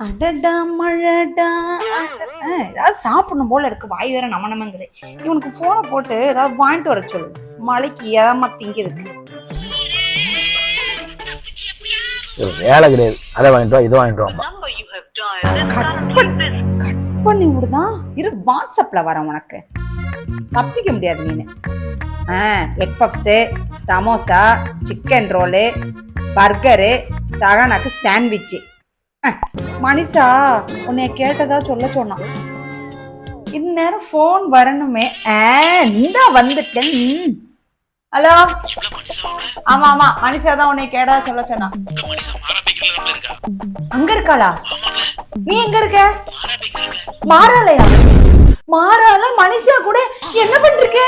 அடடா மழடா ஏதாவது சாப்பிடணும் போல இருக்கு, வாய் வேற நமங்குது. இவனுக்கு போனை போட்டு ஏதாவது வாங்கிட்டு வர சொல்லு, மழைக்கு ஏதாம திங்கிறதுக்கு. வேலை கிடையாது, அதை வாங்கிட்டு வா இதை வாங்கிட்டு வாங்க. கட் பண்ணி விடுதான் இரு, வாட்ஸ்அப்ல வர, உனக்கு தப்பிக்க முடியாது நீனு. Egg puffs, samosa, chicken roll, burger, சகனாக்கு சாண்ட்விட்சு. மனிஷா உன்னைய கேட்டதா சொல்ல சொன்னான். இந்நேரம் போன் வரணுமே. இந்தா வந்துட்டேன். ஹலோ, ஆமா ஆமா மனிஷா தான் உன்னை கேட்டதா சொல்ல சொன்னா. அங்க இருக்காளா? நீ எங்க இருக்க? மாறாலையா? மாறால மனிஷா கூட என்ன பண்றீங்க?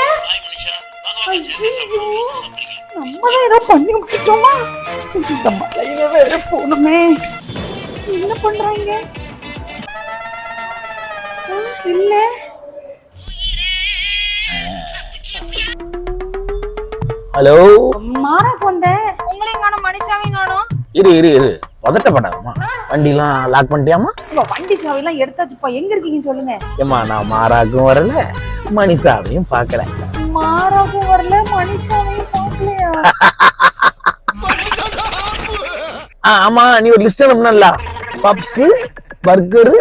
நம்மதான் ஏதோ பண்ணி விட்டுட்டோமா? வேற போகணுமே. என்ன பண்றாங்க? இல்ல ஹலோ, மாறாக்கு வந்தேன், உங்களையும் காணோம் மனிஷாவையும் காணோம். இரு இரு இரு, பதட்டப்படாதம்மா. வண்டிலாம் லாக் பண்ணிட்டியாமா? வண்டி சாவிலாம் எடுத்தாச்சுப்பா. எங்க இருக்கீங்கன்னு சொல்லுங்க. ஏமா நான் மாறாக்கும் வரல, மனிஷாவையும் பாக்கல. மாறாக்கும் வரல, மனிஷாவையும் பாக்கலையா? ஆமா, நீ ஒரு லிஸ்ட் அனுப்புனல, பப்ஸ், பர்கரு,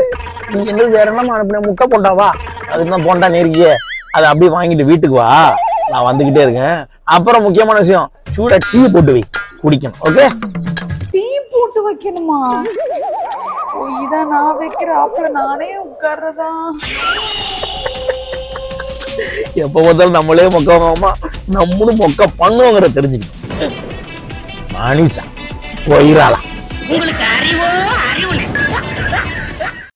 நீ என்னது வேற என்ன அனுப்புன? முட்டை போண்டாவா? அதுதான் போண்டா நேரிக்கிய, அதை அப்படியே வாங்கிட்டு வீட்டுக்கு வா, நான் வந்துகிட்டே இருக்கேன். அப்புறம் முக்கியமான விஷயம், சூடா டீ போட்டு வை, குடிக்கணும். ஓகே? டீ போட்டு வைக்கணுமா? இதான் நான் வைக்கிற, அப்புறம் நானே உட்கார்றதா? எப்ப பார்த்தாலும் நம்மளே மொக்க வாங்கம்மா, நம்மளும் மொக்க பண்ணுவோங்கிற தெரிஞ்சுக்கணும். மனிஷா போயிராலாம்.